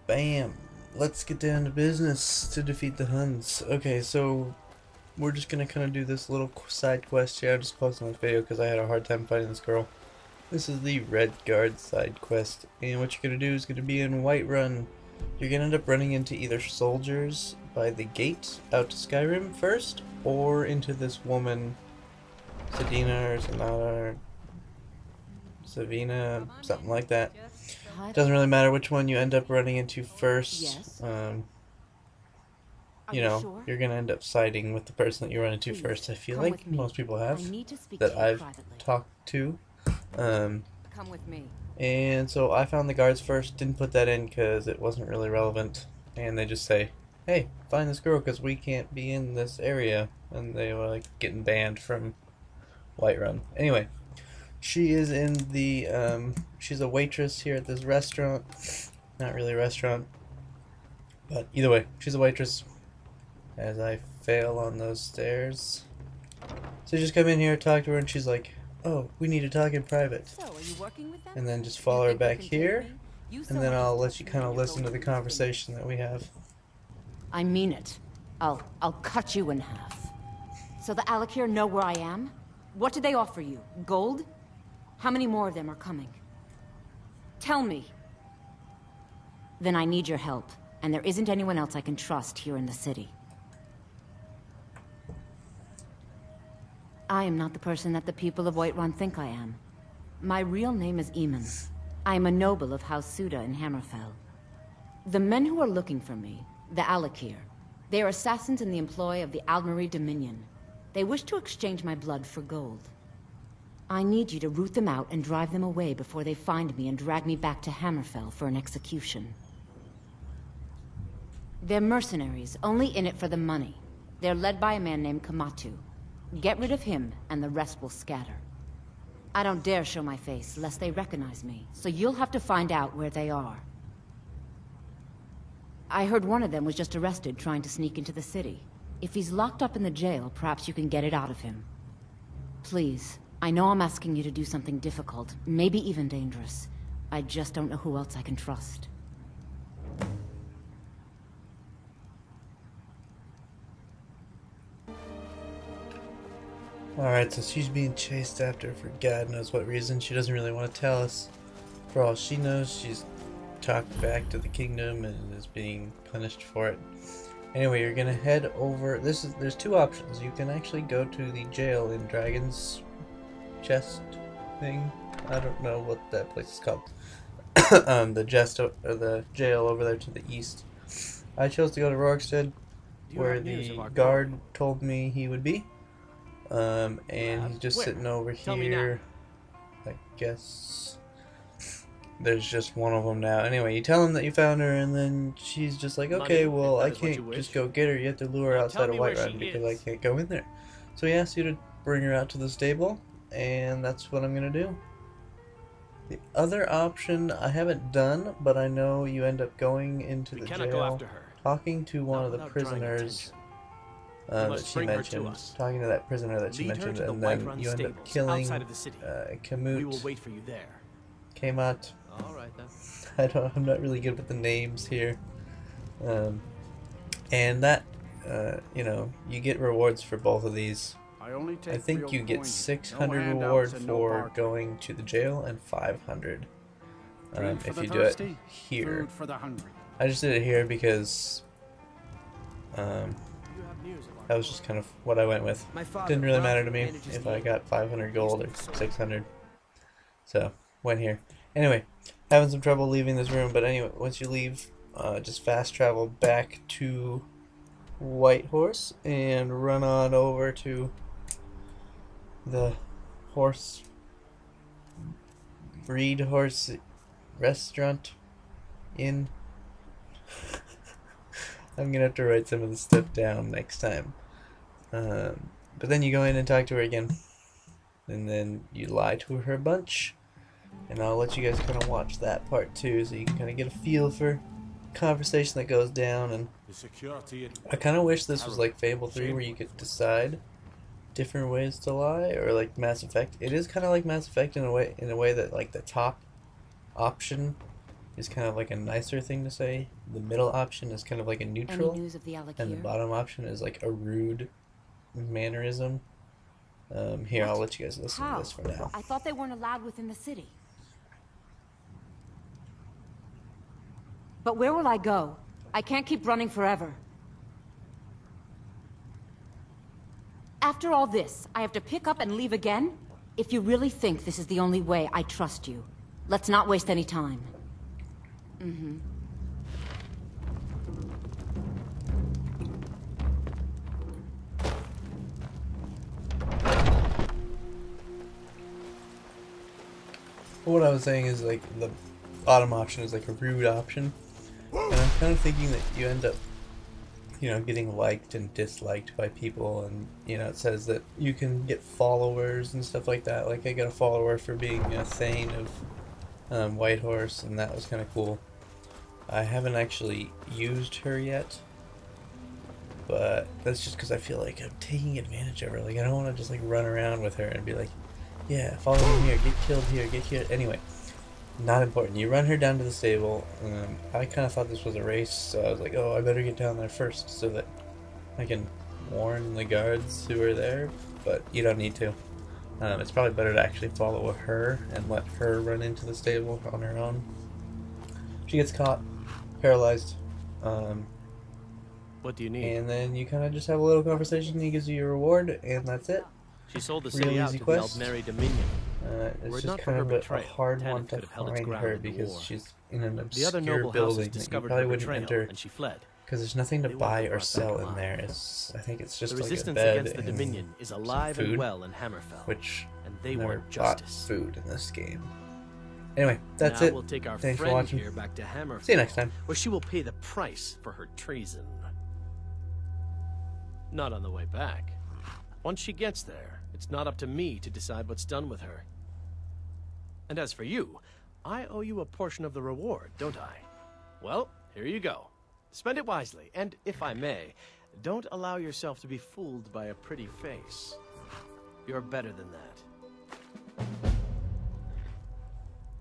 Bam! Let's get down to business to defeat the Huns. Okay, so we're just gonna kind of do this little side quest here. I just paused on this video because I had a hard time fighting this girl. This is the Red Guard side quest, and what you're gonna do is gonna be in Whiterun. You're gonna end up running into either soldiers by the gate out to Skyrim first, or into this woman, Sedina or Sonata or Savina, something like that. Doesn't really matter which one you end up running into first. Yes. You know, you're gonna end up siding with the person that you run into first. I feel like most people have that I've talked to. Come with me. And so I found the guards first, didn't put that in because it wasn't really relevant. And they just say, hey, find this girl because we can't be in this area. And they were like getting banned from Whiterun. Anyway, she is in the, she's a waitress here at this restaurant. Not really a restaurant, but either way, she's a waitress. As I fail on those stairs. So you just come in here, talk to her, and she's like, oh, we need to talk in private. So, are you working with them? And then just follow her back here, and then I'll let you kind of listen to the conversation that we have. I mean it. I'll cut you in half. So the Alakir know where I am? What did they offer you? Gold? How many more of them are coming? Tell me. Then I need your help, and there isn't anyone else I can trust here in the city. I am not the person that the people of Whiterun think I am. My real name is Eamon. I am a noble of House Suda in Hammerfell. The men who are looking for me, the Alakir, they are assassins in the employ of the Aldmeri Dominion. They wish to exchange my blood for gold. I need you to root them out and drive them away before they find me and drag me back to Hammerfell for an execution. They're mercenaries, only in it for the money. They're led by a man named Kamatu. Get rid of him, and the rest will scatter. I don't dare show my face, lest they recognize me, so you'll have to find out where they are. I heard one of them was just arrested trying to sneak into the city. If he's locked up in the jail, perhaps you can get it out of him. Please, I know I'm asking you to do something difficult, maybe even dangerous. I just don't know who else I can trust. Alright, so she's being chased after for God knows what reason. She doesn't really want to tell us. For all she knows, she's talked back to the kingdom and is being punished for it. Anyway, you're gonna head over. There's two options. You can actually go to the jail in Dragon's Chest thing. I don't know what that place is called. The jail over there to the east. I chose to go to Rorikstead, where the guard told me he would be. And he's just sitting over here. I guess there's just one of them now. Anyway, you tell him that you found her, and then she's just like, okay, well, I can't just go get her. You have to lure her outside of Whiterun because I can't go in there. So he asks you to bring her out to the stable, and that's what I'm gonna do. The other option I haven't done, but I know you end up going into the jail, talking to one of the prisoners that she mentioned, talking to that prisoner that she mentioned, and then you end up killing Kamut. Kamat. Alright then. I'm not really good with the names here. And that, you know, you get rewards for both of these. I think you get 600 reward for going to the jail and 500 if you do it here. I just did it here because that was just kind of what I went with. Didn't really matter to me if I got 500 gold or 600. So, went here. Anyway, having some trouble leaving this room, but anyway, once you leave, just fast travel back to Whitehorse and run on over to the Breed Horse Restaurant Inn. I'm gonna have to write some of the stuff down next time. But then you go in and talk to her again, and then you lie to her a bunch, and I'll let you guys kind of watch that part too, so you can kind of get a feel for conversation that goes down. And I kind of wish this was like Fable 3, where you could decide different ways to lie, or like Mass Effect. It is kind of like Mass Effect in a way that like the top option is kind of like a nicer thing to say. The middle option is kind of like a neutral. Any news of the Alakir? And the bottom option is like a rude mannerism. Here, I'll let you guys listen to this for now. I thought they weren't allowed within the city. But where will I go? I can't keep running forever. After all this, I have to pick up and leave again? If you really think this is the only way, I trust you. Let's not waste any time. What I was saying is like the bottom option is like a rude option. And I'm kind of thinking that you end up, you know, getting liked and disliked by people, and you know, it says that you can get followers and stuff like that. Like I got a follower for being a Thane of Whitehorse, and that was kind of cool. I haven't actually used her yet, but that's just because I feel like I'm taking advantage of her. Like I don't want to just like run around with her and be like, yeah, follow me here, get killed here, get killed. Anyway, not important. You run her down to the stable. I kind of thought this was a race, so I was like, oh, I better get down there first so that I can warn the guards who are there, but you don't need to. It's probably better to actually follow her and let her run into the stable on her own. She gets caught, paralyzed, what do you need? and then you kind of just have a little conversation. He gives you your reward, and that's it. She sold the city out to the Aldmeri Dominion. It's just kind of a hard one to find her because she's in an obscure building that you probably wouldn't enter, and she fled. because there's nothing to buy or sell in there. I think it's just the like resistance a bed against the Dominion is alive food, and well in Hammerfell, which and they never want bought justice. food in this game. Anyway, that's now it. We'll take our Thanks for friend watching. here back to Hammerfell, See you next time. where she will pay the price for her treason. Not on the way back. Once she gets there, it's not up to me to decide what's done with her. And as for you, I owe you a portion of the reward, don't I? Well, here you go. Spend it wisely, and if I may, don't allow yourself to be fooled by a pretty face. You're better than that.